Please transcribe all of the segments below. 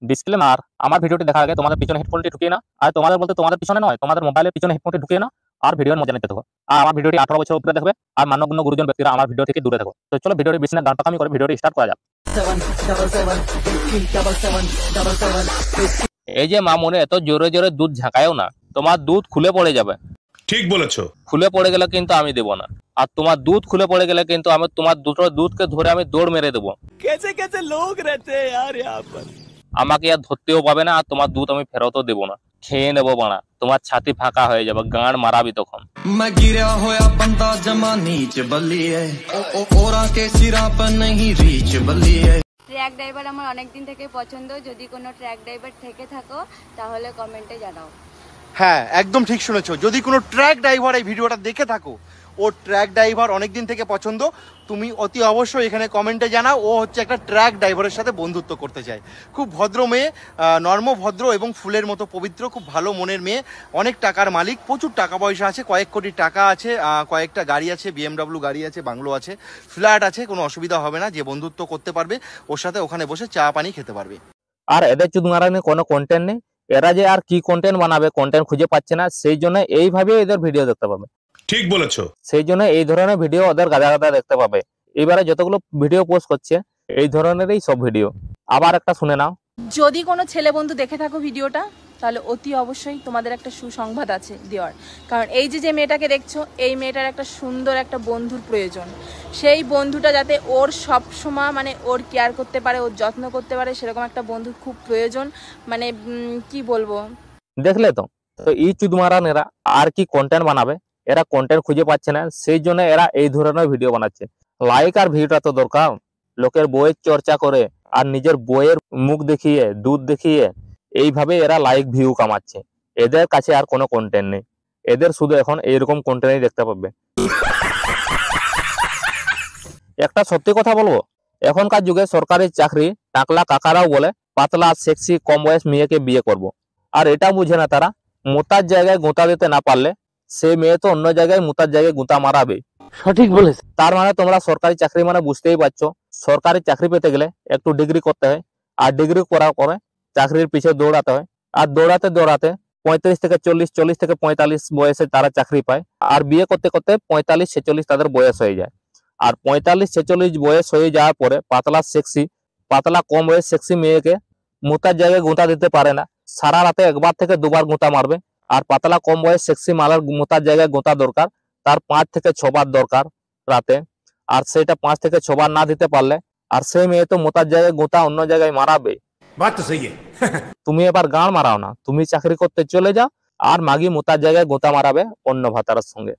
Disclaimer, আমার ভিডিওটি দেখার আগে তোমাদের পিছনে হেডফোনটি ঢুকিয়ে না, আর তোমাদের বলতে তোমাদের পিছনে নয়, তোমাদের মোবাইলের পিছনে হেডফোনটি ঢুকিয়ে না আর ভিডিওর মজা নিতে থাকো। আর আমার ভিডিওটি 18 বছর উপরে দেখবে, আর মান্যগণ্য গুরুজন ব্যক্তিরা আমার ভিডিও থেকে দূরে থাকো। তো চলো ভিডিওটি বেশি না গান পাকামি করে ভিডিওটি স্টার্ট করা যাক। এই যে মা মনে এত জোরে জোরে দুধ ঝাঁকায়ও না, তোমার দুধ খুলে পড়ে যাবে। ঠিক বলেছো। খুলে পড়ে গেলে কিন্তু আমি দেবো না, আর তোমার দুধ খুলে পড়ে গেলে কিন্তু আমি তোমার দুটো দুধকে ধরে আমি দৌড় মেরে দেবো। कैसे कैसे लोग रहते हैं यार यहाँ पर। আমাকে আর ধরতেও পাবে না, আর তোমার দুধ আমি ফেরতও দেবো না, খেয়ে নেবো বানা। তোমার ছাতি ফাঁকা হয়ে যাবে, গাঁড় মারাবি তখন। मैं गिरा होया बंदा जमा नीच बल्ली है ओरा के सिरा पर नहीं रीच बल्ली है। ট্র্যাক ড্রাইভার আমার অনেক দিন থেকে পছন্দ, যদি কোনো ট্র্যাক ড্রাইভার থেকে থাকো তাহলে কমেন্টে জানাও। হ্যাঁ, একদম ঠিক শুনেছো। যদি কোনো ট্র্যাক ড্রাইভার এই ভিডিওটা দেখে থাকো, ও ট্র্যাক ড্রাইভার অনেকদিন থেকে পছন্দ, তুমি অতি অবশ্যই এখানে কমেন্টে জানাও। ও হচ্ছে একটা ট্র্যাক ড্রাইভারের সাথে বন্ধুত্ব করতে চায়। খুব ভদ্র মেয়ে, নর্ম ভদ্র এবং ফুলের মতো পবিত্র, খুব ভালো মনের মেয়ে, অনেক টাকার মালিক, প্রচুর টাকা পয়সা আছে, কয়েক কোটি টাকা আছে, কয়েকটা গাড়ি আছে, BMW গাড়ি আছে, বাংলো আছে, ফ্ল্যাট আছে। কোনো অসুবিধা হবে না, যে বন্ধুত্ব করতে পারবে ওর সাথে ওখানে বসে চা পানি খেতে পারবে। আর এদের চুদ মারানি কোনো কন্টেন্ট নেই, এরা যে আর কি কন্টেন্ট বানাবে, কন্টেন্ট খুঁজে পাচ্ছে না, সেই জন্য এইভাবে এদের ভিডিও দেখতে পাবে। ঠিক বলেছো। সেই জন্য এই ধরনের ভিডিও ওদের গাদা গাদা দেখতে পাবে। এবারে যতগুলো ভিডিও পোস্ট করছে এই ধরনেরই সব ভিডিও। আবার একটা শুনে নাও। যদি কোনো ছেলে বন্ধু দেখে থাকো ভিডিওটা, তাহলে অতি অবশ্যই তোমাদের একটা সুসংবাদ আছে দেওয়ার। কারণ এই যে মেয়েটাকে দেখছো, এই মেয়েটার একটা সুন্দর একটা বন্ধুর প্রয়োজন। সেই বন্ধুটা যাতে ওর সব সময় মানে ওর কেয়ার করতে পারে, ওর যত্ন করতে পারে, সেরকম একটা বন্ধুর খুব প্রয়োজন। মানে কি বলবো, দেখলে তো এই চুদমারানেরা আর কি কন্টেন্ট বানাবে, এরা কন্টেন্ট খুঁজে পাচ্ছে না, সেই জন্য এরা এই ধরনের ভিডিও বানাচ্ছে। লাইক আর ভিউটা তো দরকার। লোকের বইয়ের চর্চা করে আর নিজের বইয়ের মুখ দেখিয়ে, দুধ দেখিয়ে এইভাবে এরা লাইক ভিউ কামাচ্ছে। এদের কাছে আর কোনো কন্টেন্ট নেই, এদের শুধু এখন এইরকম কন্টেন্টই দেখতে পাবে। একটা সত্যি কথা বলবো, এখনকার যুগে সরকারি চাকরি টাকলা কাকারাও বলে পাতলা সেক্সি কম বয়স মেয়েকে বিয়ে করব। আর এটা বুঝে না তারা, মোতার জায়গায় গোঁতা দিতে না পারলে সে মেয়ে তো অন্য জায়গায় মোতার জায়গায় গোঁতা মারাবে। সঠিক বলেছে। তার মানে তোমরা সরকারি চাকরি মানে বুঝতেই পারছো, সরকারি চাকরি পেতে গেলে একটু ডিগ্রি করতে হয়, আর ডিগ্রি করার পরে চাকরির পিছিয়ে দৌড়াতে হয়, আর দৌড়াতে দৌড়াতে 35 থেকে 40, 40 থেকে 45 বয়সে তারা চাকরি পায়, আর বিয়ে করতে করতে 45, 46 তাদের বয়স হয়ে যায়। আর 45, 46 বয়স হয়ে যাওয়ার পরে পাতলা কম বয়স সেক্সি মেয়েকে মোতার জায়গায় গোঁতা দিতে পারে না, সারা রাতে একবার থেকে দুবার গোঁতা মারবে। আর পাতলা কম বয়স সেক্সি মালার মোতার জায়গায় গোঁতা দরকার, তার 5 থেকে 6 বার দরকার রাতে। আর সেটা 5 থেকে 6 বার না দিতে পারলে আর সেই মেয়ে তো মোতার জায়গায় গোঁতা অন্য জায়গায় মারাবে। বাত তো সহি তুমি এবার গাঁড় মারাও না, তুমি চাকরি করতে চলে যাও, আর মাগি মোতার জায়গায় গোঁতা মারাবে অন্য ভাতারের সঙ্গে।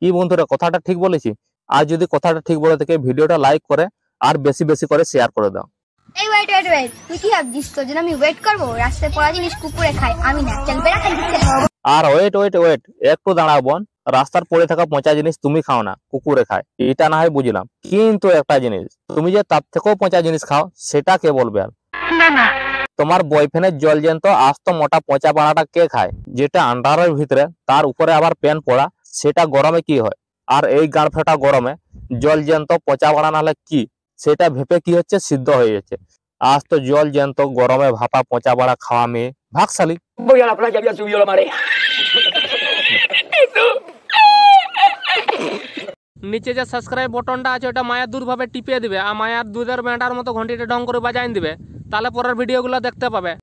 কি বন্ধুরা, কথাটা ঠিক বলেছি? আর যদি কথাটা ঠিক বলে থেকে ভিডিওটা লাইক করে আর বেশি বেশি করে শেয়ার করে দাও। এই ওয়েট তুই কি ভাবছিস তোর জন্য আমি ওয়েট করবো? রাস্তায় পড়া জিনিস কুকুরে খায়, আমি না। চল বেড়া খাই দিতে। আর ওয়েট একটু দাঁড়াও বোন, রাস্তার পড়ে থাকা পচা জিনিস তুমি খাও না, কুকুরে খায়, এটা না হয় বুঝলাম, কিন্তু একটা জিনিস তুমি যে তার থেকেও পচা জিনিস খাও সেটা কে বলবে? আর তোমার বয়ফ্রেন্ডের জল জ্যান্ত আস্ত মোটা পচা পাড়াটা কে খায়, যেটা আন্ডারের ভিতরে তার উপরে আবার প্যান পড়া, সেটা গরমে কি হয়? আর এই গাঁড় ফেটা গরমে জল জ্যান্ত পচা পাড়া নাহলে কি, সেটা ভেপে কি হচ্ছে, সিদ্ধ হয়ে যাচ্ছে। আজ তো জল জ্যান্ত গরমে ভাপা পচা পাড়া খাওয়া মেয়ে ভাগশালী। নিচে যে সাবস্ক্রাইব বটনটা আছে ওটা মায়ের দুধ ভাবে টিপে দিবে, আর মায়ের দুধের ব্যাটার মতো ঘন্টিটা ঢং করে বাজাই দিবে, তাহলে পরের ভিডিওগুলো দেখতে পাবে।